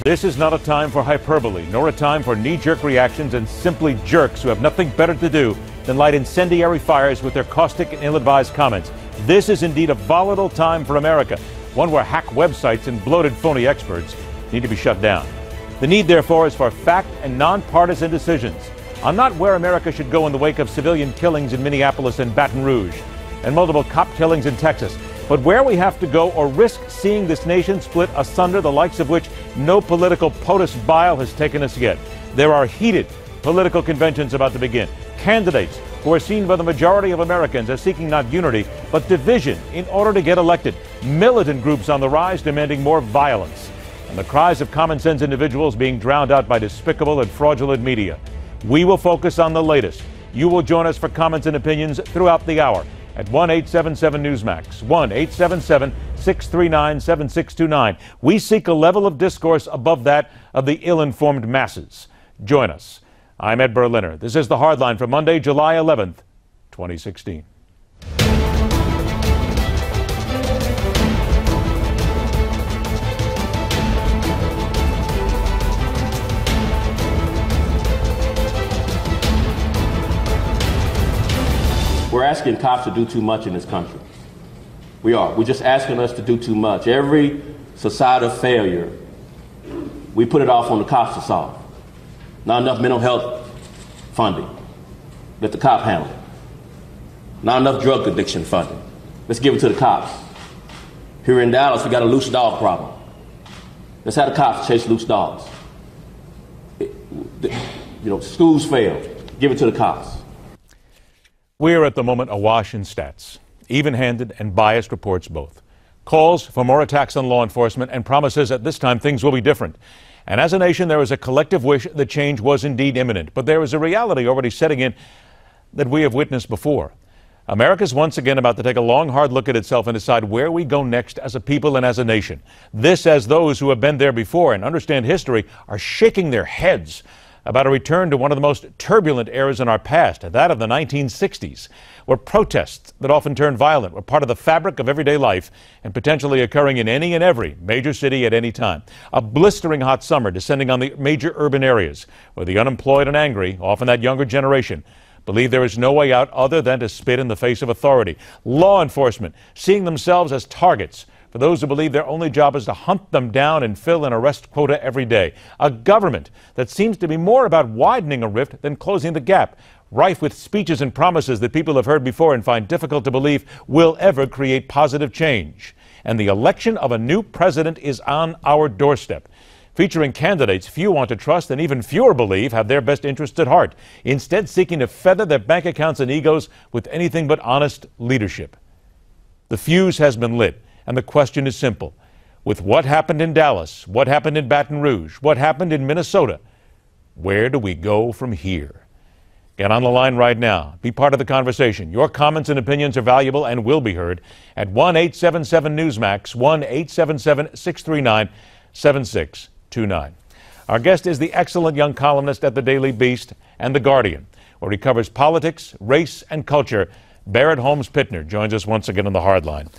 This is not a time for hyperbole, nor a time for knee-jerk reactions and simply jerks who have nothing better to do than light incendiary fires with their caustic and ill-advised comments. This is indeed a volatile time for America, one where hack websites and bloated phony experts need to be shut down. The need, therefore, is for fact and nonpartisan decisions on not where America should go in the wake of civilian killings in Minneapolis and Baton Rouge and multiple cop killings in Texas, but where we have to go or risk seeing this nation split asunder, the likes of which no political POTUS bile has taken us yet. There are heated political conventions about to begin. Candidates who are seen by the majority of Americans as seeking not unity, but division in order to get elected. Militant groups on the rise demanding more violence. And the cries of common sense individuals being drowned out by despicable and fraudulent media. We will focus on the latest. You will join us for comments and opinions throughout the hour at 1-877-Newsmax, 1-877-639-7629. We seek a level of discourse above that of the ill-informed masses. Join us. I'm Ed Berliner. This is The Hardline for Monday, July 11th, 2016. We're asking cops to do too much in this country. We are. We're just asking us to do too much. Every societal failure, we put it off on the cops to solve. Not enough mental health funding. Let the cop handle it. Not enough drug addiction funding. Let's give it to the cops. Here in Dallas, we got a loose dog problem. Let's have the cops chase loose dogs. Schools fail. Give it to the cops. We are at the moment awash in stats, even-handed and biased reports both. Calls for more attacks on law enforcement and promises that this time things will be different. And as a nation, there is a collective wish that change was indeed imminent. But there is a reality already setting in that we have witnessed before. America is once again about to take a long, hard look at itself and decide where we go next as a people and as a nation. This as those who have been there before and understand history are shaking their heads about a return to one of the most turbulent eras in our past, that of the 1960s, where protests that often turned violent were part of the fabric of everyday life and potentially occurring in any and every major city at any time. A blistering hot summer descending on the major urban areas, where the unemployed and angry, often that younger generation, believe there is no way out other than to spit in the face of authority. Law enforcement seeing themselves as targets for those who believe their only job is to hunt them down and fill an arrest quota every day. A government that seems to be more about widening a rift than closing the gap, rife with speeches and promises that people have heard before and find difficult to believe will ever create positive change. And the election of a new president is on our doorstep, featuring candidates few want to trust and even fewer believe have their best interests at heart, instead seeking to feather their bank accounts and egos with anything but honest leadership. The fuse has been lit. And the question is simple. With what happened in Dallas, what happened in Baton Rouge, what happened in Minnesota, where do we go from here? Get on the line right now. Be part of the conversation. Your comments and opinions are valuable and will be heard at 1-877-Newsmax, 1-877-639-7629. Our guest is the excellent young columnist at the Daily Beast and The Guardian, where he covers politics, race, and culture. Barrett Holmes Pitner joins us once again on The Hardline.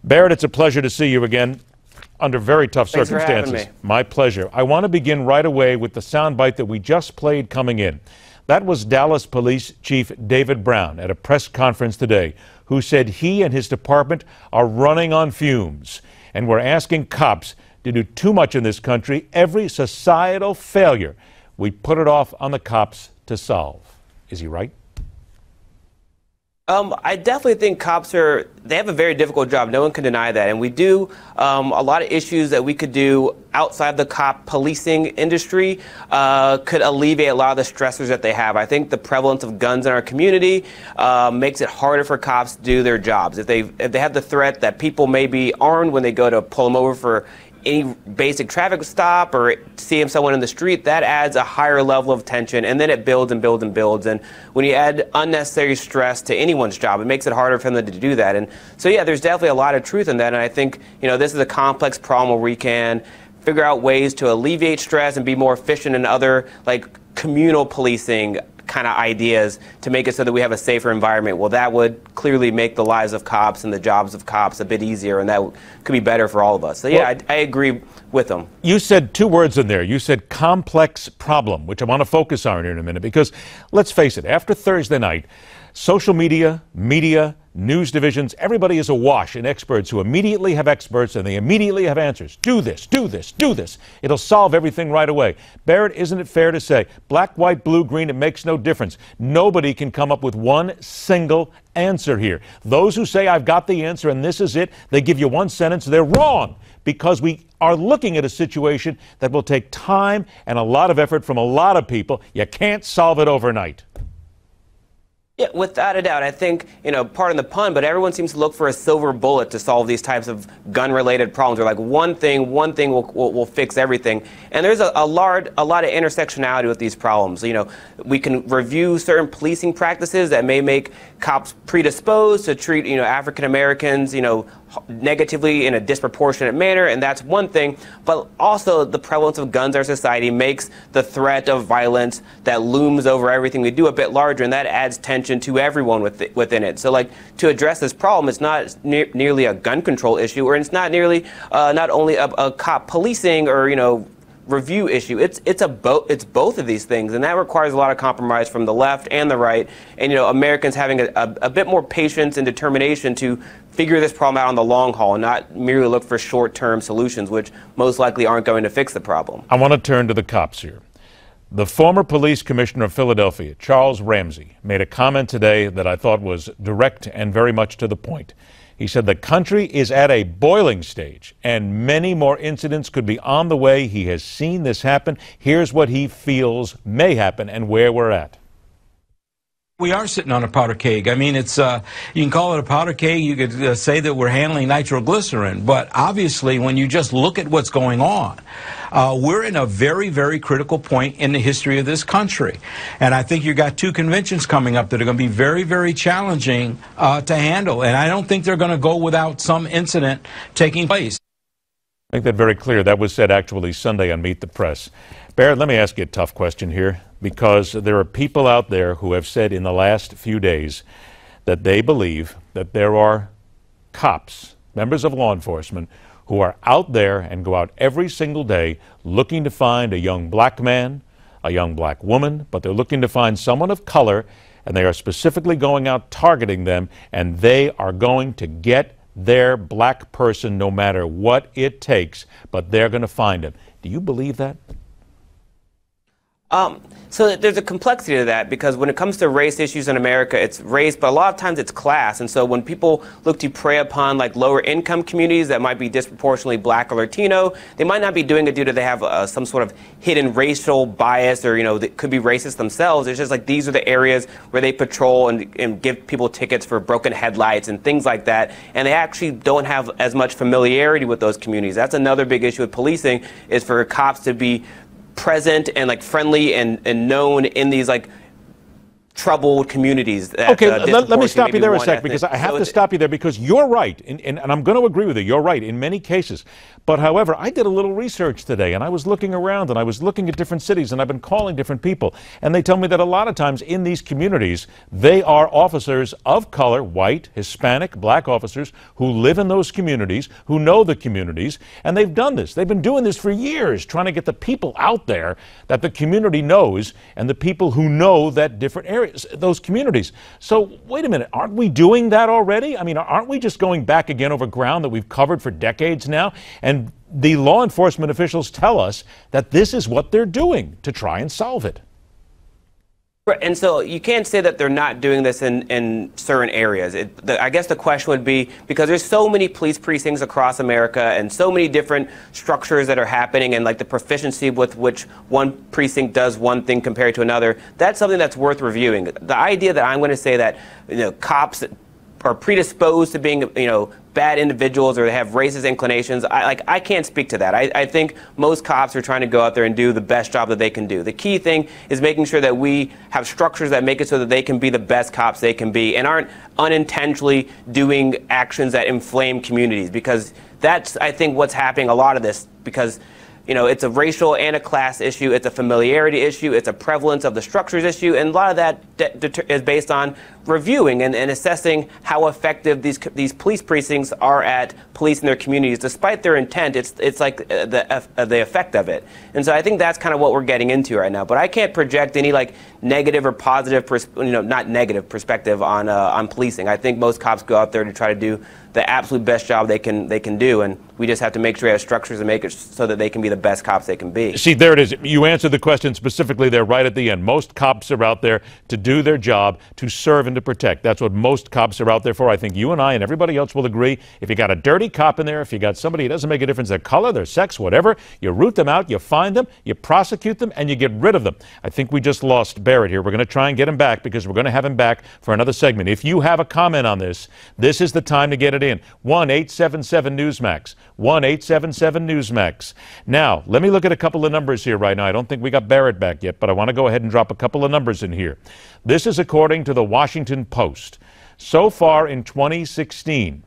Barrett, it's a pleasure to see you again under very tough circumstances. Thanks for having me. My pleasure. I want to begin right away with the soundbite that we just played coming in. That was Dallas Police Chief David Brown at a press conference today, who said he and his department are running on fumes. And we're asking cops to do too much in this country. Every societal failure, we put it off on the cops to solve. Is he right? I definitely think cops they have a very difficult job. No one can deny that. And we do a lot of issues that we could do outside the cop policing industry could alleviate a lot of the stressors that they have. I think the prevalence of guns in our community makes it harder for cops to do their jobs. If they have the threat that people may be armed when they go to pull them over for any basic traffic stop or seeing someone in the street, that adds a higher level of tension, and then it builds and builds and builds. And when you add unnecessary stress to anyone's job, it makes it harder for them to do that. And so, yeah, there's definitely a lot of truth in that. And I think, this is a complex problem where we can figure out ways to alleviate stress and be more efficient in other, like communal policing, kind of ideas to make it so that we have a safer environment. Well, that would clearly make the lives of cops and the jobs of cops a bit easier, and that could be better for all of us. So yeah, I agree with them. You said two words in there. You said complex problem, which I want to focus on here in a minute, because let's face it, after Thursday night, social media, news divisions, everybody is awash in experts who immediately have experts and they immediately have answers. Do this, do this, do this. It'll solve everything right away. Barrett, isn't it fair to say, black, white, blue, green, it makes no difference. Nobody can come up with one single answer here. Those who say, I've got the answer and this is it, they give you one sentence, they're wrong, because we are looking at a situation that will take time and a lot of effort from a lot of people. You can't solve it overnight. Yeah, without a doubt. I think, pardon the pun, but everyone seems to look for a silver bullet to solve these types of gun-related problems. They're like, one thing will fix everything. And there's a lot of intersectionality with these problems. We can review certain policing practices that may make cops predisposed to treat, African Americans, negatively in a disproportionate manner, and that's one thing. But also the prevalence of guns in our society makes the threat of violence that looms over everything we do a bit larger, and that adds tension to everyone within it. So, to address this problem, it's not nearly a gun control issue, or it's not nearly not only a cop policing or review issue. It's both of these things, and that requires a lot of compromise from the left and the right. And Americans having a bit more patience and determination to figure this problem out on the long haul and not merely look for short-term solutions, which most likely aren't going to fix the problem. I want to turn to the cops here. The former police commissioner of Philadelphia, Charles Ramsey, made a comment today that I thought was direct and very much to the point. He said the country is at a boiling stage and many more incidents could be on the way. He has seen this happen. Here's what he feels may happen and where we're at. We are sitting on a powder keg. I mean, it's you can call it a powder keg. You could say that we're handling nitroglycerin. But obviously, when you just look at what's going on, we're in a very, very critical point in the history of this country. And I think you've got two conventions coming up that are going to be very, very challenging to handle. And I don't think they're going to go without some incident taking place. Make that very clear. That was said actually Sunday on Meet the Press. Barrett, let me ask you a tough question here, because there are people out there who have said in the last few days that they believe that there are cops, members of law enforcement, who are out there and go out every single day looking to find a young black man, a young black woman, but they're looking to find someone of color, and they are specifically going out targeting them, and they are going to get their black person no matter what it takes, but they're going to find him. Do you believe that? So there's a complexity to that, because when it comes to race issues in America, it's race, but a lot of times it's class. And so when people look to prey upon lower income communities that might be disproportionately black or Latino, they might not be doing it due to they have some sort of hidden racial bias, or that could be racist themselves. It's just these are the areas where they patrol and give people tickets for broken headlights and things like that. And they actually don't have as much familiarity with those communities. That's another big issue with policing, is for cops to be present and friendly and known in these troubled communities. That, okay, let me stop you there a second, because I have to stop you there, because you're right, and I'm going to agree with you. You're right in many cases. But however, I did a little research today, and I was looking around, and I was looking at different cities, and I've been calling different people, and they tell me that a lot of times in these communities, they are officers of color, white, Hispanic, black officers who live in those communities, who know the communities, and they've done this. They've been doing this for years, trying to get the people out there that the community knows, and the people who know that different areas, those communities. So wait a minute, aren't we doing that already? I mean, aren't we just going back again over ground that we've covered for decades now? And the law enforcement officials tell us that this is what they're doing to try and solve it. Right, and so you can't say that they're not doing this in certain areas. I guess the question would be, because there's so many police precincts across America and so many different structures that are happening, and the proficiency with which one precinct does one thing compared to another, that's something that's worth reviewing. The idea that I'm going to say that cops are predisposed to being bad individuals or they have racist inclinations, I can't speak to that. I think most cops are trying to go out there and do the best job that they can do. The key thing is making sure that we have structures that make it so that they can be the best cops they can be and aren't unintentionally doing actions that inflame communities, because that's, I think, what's happening a lot of this, because it's a racial and a class issue. It's a familiarity issue. It's a prevalence of the structures issue. And a lot of that is based on reviewing and assessing how effective these police precincts are at policing their communities. Despite their intent, it's like the effect of it. And so I think that's kind of what we're getting into right now. But I can't project any like negative or positive, not negative perspective on policing. I think most cops go out there to try to do the absolute best job they can do, and we just have to make sure we have structures and make it so that they can be the best cops they can be. See, there it is. You answered the question specifically there right at the end. Most cops are out there to do their job, to serve and to protect. That's what most cops are out there for. I think you and I and everybody else will agree. If you got a dirty cop in there, if you got somebody, it doesn't make a difference their color, their sex, whatever, you root them out, you find them, you prosecute them, and you get rid of them. I think we just lost Barrett here. We're going to try and get him back because we're going to have him back for another segment. If you have a comment on this, this is the time to get it in. 1-877-Newsmax. 1-877-Newsmax. Now, let me look at a couple of numbers here right now. I don't think we got Barrett back yet, but I want to go ahead and drop a couple of numbers in here. This is according to the Washington Post. So far in 2016,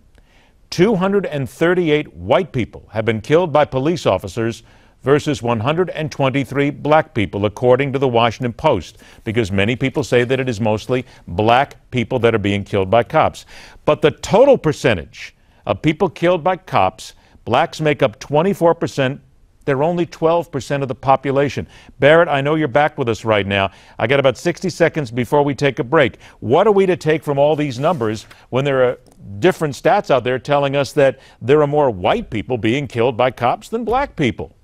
238 white people have been killed by police officers versus 123 black people, according to the Washington Post, because many people say that it is mostly black people that are being killed by cops. But the total percentage of people killed by cops, blacks make up 24%. They're only 12% of the population. Barrett, I know you're back with us right now. I got about 60 seconds before we take a break. What are we to take from all these numbers when there are different stats out there telling us that there are more white people being killed by cops than black people?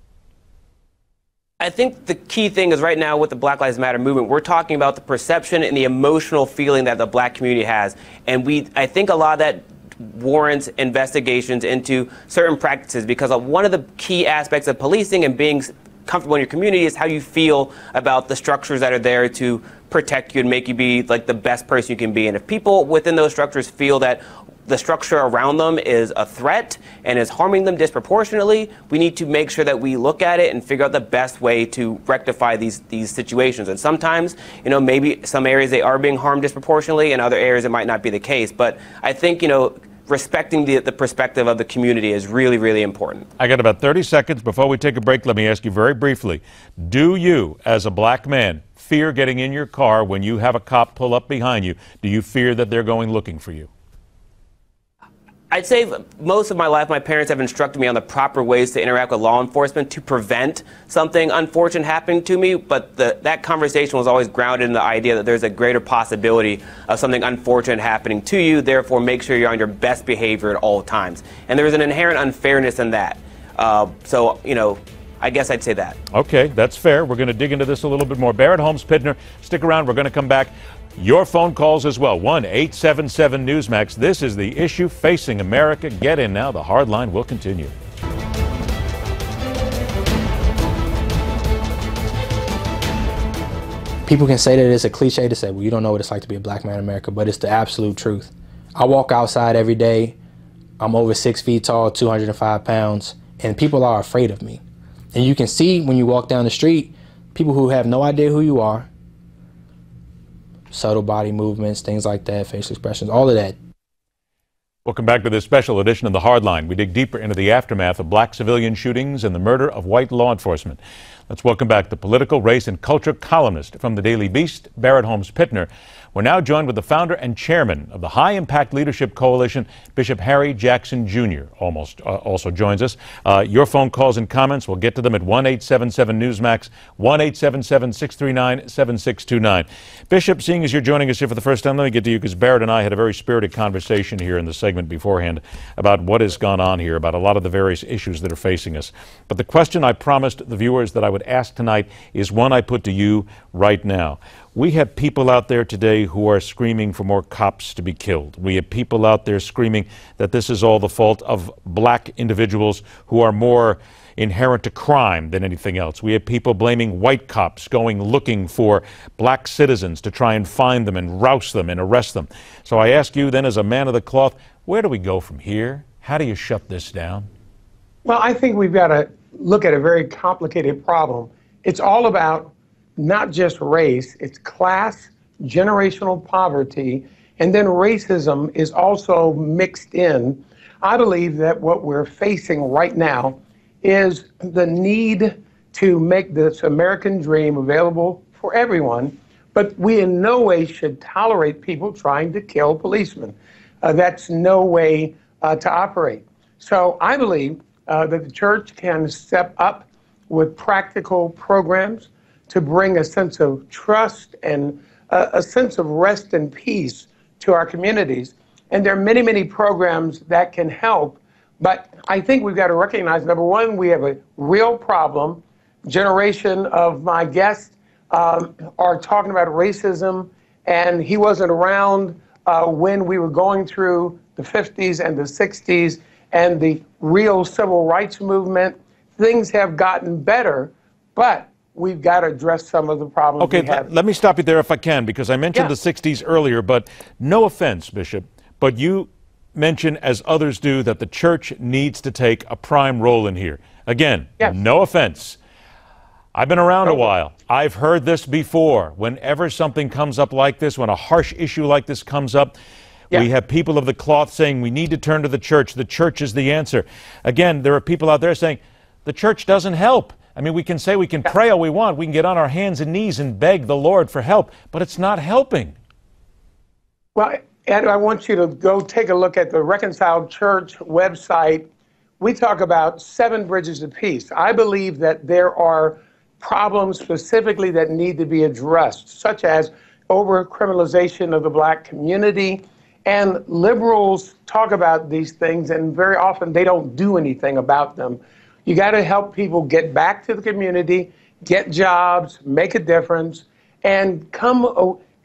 I think the key thing is right now with the Black Lives Matter movement, we're talking about the perception and the emotional feeling that the black community has. And I think a lot of that warrants investigations into certain practices, because one of the key aspects of policing and being comfortable in your community is how you feel about the structures that are there to protect you and make you be like the best person you can be. And if people within those structures feel that the structure around them is a threat and is harming them disproportionately, we need to make sure that we look at it and figure out the best way to rectify these situations. And sometimes, maybe some areas they are being harmed disproportionately, and other areas it might not be the case. But I think, respecting the perspective of the community is really, really important. I got about 30 seconds before we take a break. Let me ask you very briefly, do you, as a black man, fear getting in your car when you have a cop pull up behind you? Do you fear that they're going looking for you? I'd say most of my life, my parents have instructed me on the proper ways to interact with law enforcement to prevent something unfortunate happening to me. But that conversation was always grounded in the idea that there's a greater possibility of something unfortunate happening to you. Therefore, make sure you're on your best behavior at all times. And there's an inherent unfairness in that. I guess I'd say that. Okay, that's fair. We're going to dig into this a little bit more. Barrett Holmes Pitner, stick around. We're going to come back. Your phone calls as well. 1-877-Newsmax. This is the issue facing America. Get in now. The hard line will continue. People can say that it's a cliche to say, well, you don't know what it's like to be a black man in America, but it's the absolute truth. I walk outside every day. I'm over 6 feet tall, 205 pounds, and people are afraid of me. And you can see when you walk down the street, people who have no idea who you are, subtle body movements, things like that, facial expressions, all of that. Welcome back to this special edition of The Hardline. We dig deeper into the aftermath of black civilian shootings and the murder of white law enforcement. Let's welcome back the political, race, and culture columnist from the Daily Beast, Barrett Holmes Pitner. We're now joined with the founder and chairman of the High Impact Leadership Coalition, Bishop Harry Jackson Jr. Also joins us. Your phone calls and comments, we'll get to them at 1-877-Newsmax, 1-877-639-7629. Bishop, seeing as you're joining us here for the first time, let me get to you, because Barrett and I had a very spirited conversation here in the segment beforehand about what has gone on here, about a lot of the various issues that are facing us. But the question I promised the viewers that I would ask tonight is one I put to you right now. We have people out there today who are screaming for more cops to be killed. We have people out there screaming that this is all the fault of black individuals who are more inherent to crime than anything else. We have people blaming white cops, going looking for black citizens to try and find them and roust them and arrest them. So I ask you then, as a man of the cloth, where do we go from here? How do you shut this down? Well, I think we've got to look at a very complicated problem. It's all about not just race, it's class, generational poverty, and then racism is also mixed in. I believe that what we're facing right now is the need to make this American dream available for everyone, but we in no way should tolerate people trying to kill policemen. That's no way to operate. So I believe that the church can step up with practical programs to bring a sense of trust and a sense of rest and peace to our communities. And there are many, many programs that can help. But I think we've got to recognize, number one, we have a real problem. Generation of my guests are talking about racism, and he wasn't around when we were going through the 50s and the 60s and the real civil rights movement. Things have gotten better, but we've got to address some of the problems we have. Let me stop you there if I can, because I mentioned the 60s earlier, but no offense, Bishop, but you mention, as others do, that the church needs to take a prime role in here. Again, no offense. I've been around a while. I've heard this before. Whenever something comes up like this, when a harsh issue like this comes up, we have people of the cloth saying we need to turn to the church. The church is the answer. Again, there are people out there saying the church doesn't help. I mean, we can say we can pray all we want. We can get on our hands and knees and beg the Lord for help, but it's not helping. Well, Ed, I want you to go take a look at the Reconciled Church website. We talk about 7 bridges of peace. I believe that there are problems specifically that need to be addressed, such as over-criminalization of the black community. And liberals talk about these things, and very often they don't do anything about them. You got to help people get back to the community, get jobs, make a difference, and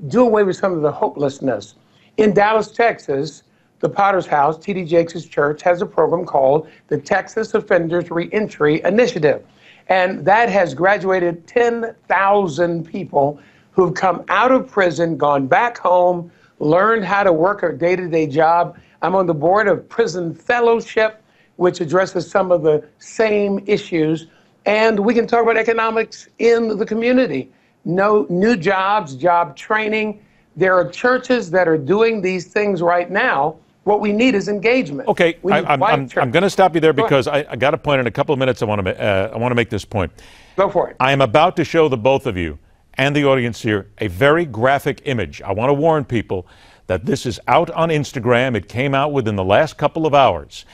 do away with some of the hopelessness. In Dallas, Texas, the Potter's House, T.D. Jakes' church, has a program called the Texas Offenders Reentry Initiative. And that has graduated 10,000 people who've come out of prison, gone back home, learned how to work a day-to-day job. I'm on the board of Prison Fellowship, which addresses some of the same issues. And we can talk about economics in the community. No new jobs, job training. There are churches that are doing these things right now. What we need is engagement. Okay, I'm going to stop you there because I got a point in a couple of minutes. I want to make this point. Go for it. I am about to show the both of you and the audience here a very graphic image. I want to warn people that this is out on Instagram. It came out within the last couple of hours.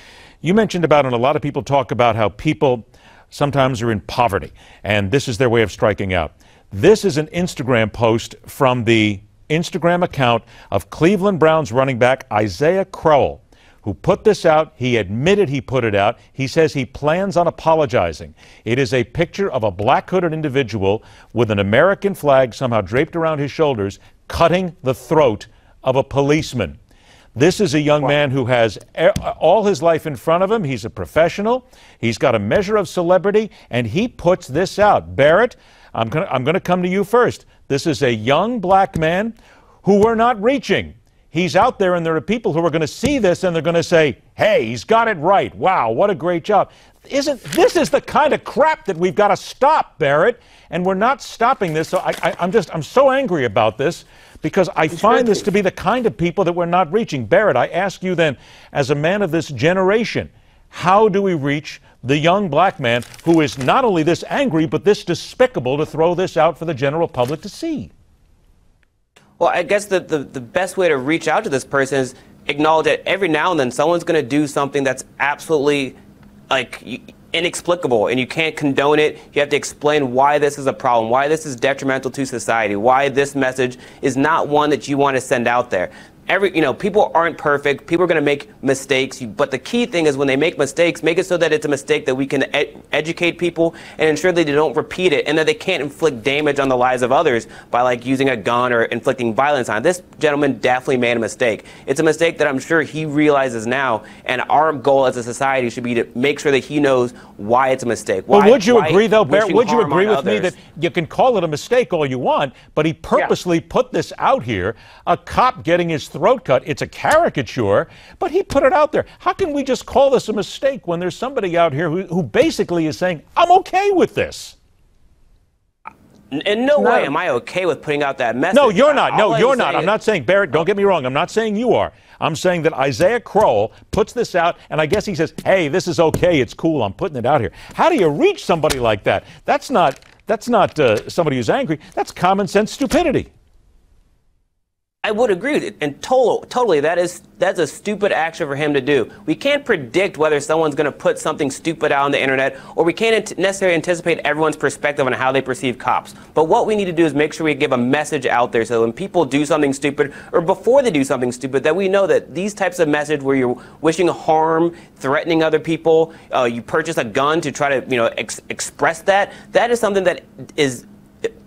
You mentioned about, and a lot of people talk about how people sometimes are in poverty, and this is their way of striking out. This is an Instagram post from the Instagram account of Cleveland Browns running back Isaiah Crowell, who put this out. He admitted he put it out. He says he plans on apologizing. It is a picture of a black-hooded individual with an American flag somehow draped around his shoulders, cutting the throat of a policeman. This is a young man who has all his life in front of him. He's a professional. He's got a measure of celebrity, and he puts this out. Barrett, I'm going to come to you first. This is a young black man who we're not reaching. He's out there, and there are people who are going to see this, and they're going to say, hey, he's got it right. Wow, what a great job. This is the kind of crap that we've got to stop, Barrett, and we're not stopping this. So I'm so angry about this because I find this to be the kind of people that we're not reaching. Barrett, I ask you then, as a man of this generation, how do we reach the young black man who is not only this angry, but this despicable to throw this out for the general public to see? Well, I guess the best way to reach out to this person is acknowledge that every now and then someone's going to do something that's absolutely inexplicable, and you can't condone it. You have to explain why this is a problem, why this is detrimental to society, why this message is not one that you want to send out there. People aren't perfect. People are going to make mistakes. But the key thing is when they make mistakes, make it so that it's a mistake that we can educate people and ensure that they don't repeat it and that they can't inflict damage on the lives of others by using a gun or inflicting violence on. This gentleman definitely made a mistake. It's a mistake that I'm sure he realizes now. And our goal as a society should be to make sure that he knows why it's a mistake. Well, would you agree, though, Barrett? Would you agree with me that you can call it a mistake all you want, but he purposely put this out here, a cop getting his throat cut? It's a caricature, but he put it out there. How can we just call this a mistake when there's somebody out here who basically is saying, I'm okay with this? In no way am I okay with putting out that message. No, you're not. No, you're not. I'm I'm not saying, Barrett, don't get me wrong. I'm not saying you are. I'm saying that Isaiah Crowell puts this out, and I guess he says, hey, this is okay. It's cool. I'm putting it out here. How do you reach somebody like that? That's not somebody who's angry. That's common sense stupidity. I would agree with it, and totally that's a stupid action for him to do. We can't predict whether someone's going to put something stupid out on the internet, or we can't necessarily anticipate everyone's perspective on how they perceive cops. But what we need to do is make sure we give a message out there, so when people do something stupid, or before they do something stupid, that we know that these types of message where you're wishing harm, threatening other people, you purchase a gun to try to express that is something that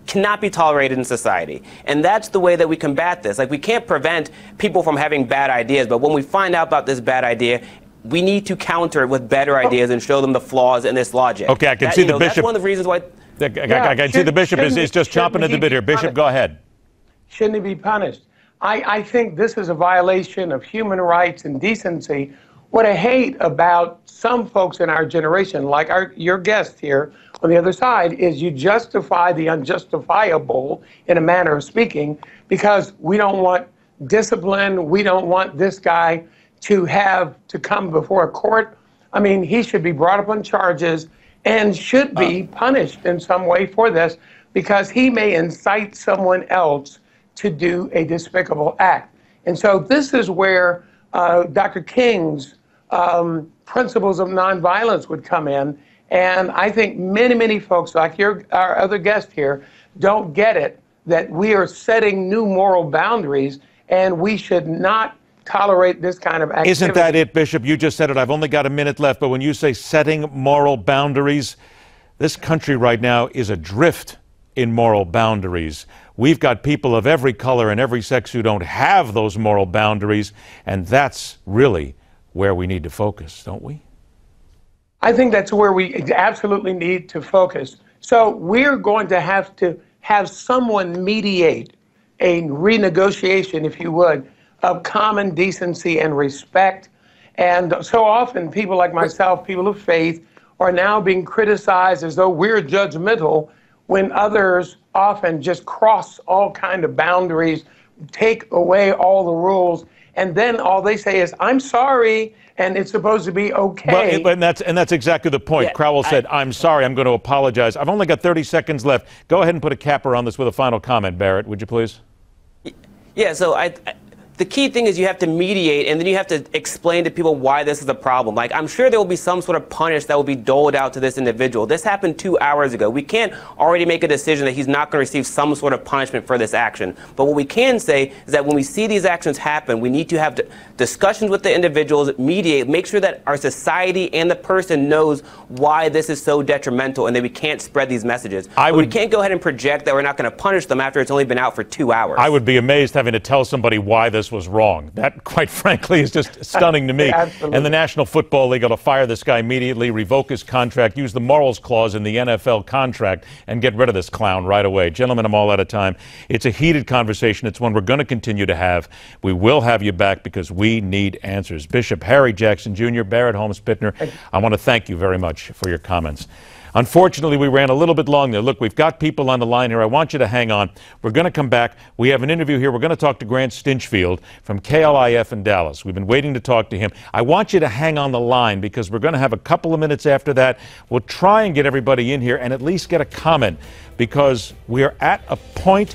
cannot be tolerated in society. And that's the way that we combat this. Like, we can't prevent people from having bad ideas, but when we find out about this bad idea, we need to counter it with better ideas and show them the flaws in this logic. Okay, I can see the bishop. That's one of the reasons why. I can see the bishop is just chomping at the bit here. Bishop, go ahead. Shouldn't he be punished? I think this is a violation of human rights and decency. What I hate about some folks in our generation, like your guest here on the other side, is you justify the unjustifiable, in a manner of speaking, because we don't want discipline. We don't want this guy to have to come before a court. I mean, he should be brought up on charges and should be punished in some way for this, because he may incite someone else to do a despicable act. And so this is where Dr. King's principles of nonviolence would come in. And I think many, many folks, like our other guest here, don't get it, that we are setting new moral boundaries, and we should not tolerate this kind of activity. Isn't that it, Bishop? You just said it. I've only got a minute left, but when you say setting moral boundaries, this country right now is adrift in moral boundaries. We've got people of every color and every sex who don't have those moral boundaries, and that's really where we need to focus, don't we? I think that's where we absolutely need to focus. So we're going to have someone mediate a renegotiation, if you would, of common decency and respect. And so often people like myself, people of faith, are now being criticized as though we're judgmental, when others often just cross all kind of boundaries, take away all the rules, and then all they say is, I'm sorry, and it's supposed to be okay. Well, and that's exactly the point. Yeah, Crowell said, I'm sorry, I'm going to apologize. I've only got 30 seconds left. Go ahead and put a capper on this with a final comment, Barrett, would you please? Yeah, so the key thing is you have to mediate, and then you have to explain to people why this is a problem. Like, I'm sure there will be some sort of punish that will be doled out to this individual. This happened 2 hours ago. We can't already make a decision that he's not going to receive some sort of punishment for this action. But what we can say is that when we see these actions happen, we need to have discussions with the individuals, mediate, make sure that our society and the person knows why this is so detrimental, and that we can't spread these messages. We can't go ahead and project that we're not going to punish them after it's only been out for 2 hours. I would be amazed having to tell somebody why this was wrong. That, quite frankly, is just stunning to me. Absolutely. And the National Football League ought to fire this guy immediately, revoke his contract, use the morals clause in the NFL contract, and get rid of this clown right away. Gentlemen, I'm all out of time. It's a heated conversation. It's one we're going to continue to have. We will have you back because we need answers. Bishop Harry Jackson Jr., Barrett Holmes Pitner, I want to thank you very much for your comments. Unfortunately, we ran a little bit long there. Look, we've got people on the line here. I want you to hang on. We're going to come back. We have an interview here. We're going to talk to Grant Stinchfield from KLIF in Dallas. We've been waiting to talk to him. I want you to hang on the line because we're going to have a couple of minutes after that. We'll try and get everybody in here and at least get a comment, because we're at a point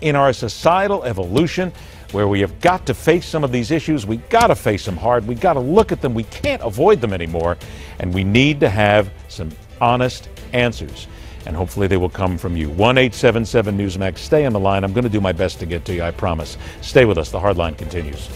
in our societal evolution where we have got to face some of these issues. We got to face them hard. We got to look at them. We can't avoid them anymore. And we need to have some honest answers, and hopefully they will come from you. 1-877-Newsmax. Stay on the line. I'm going to do my best to get to you, I promise. Stay with us. The Hard Line continues.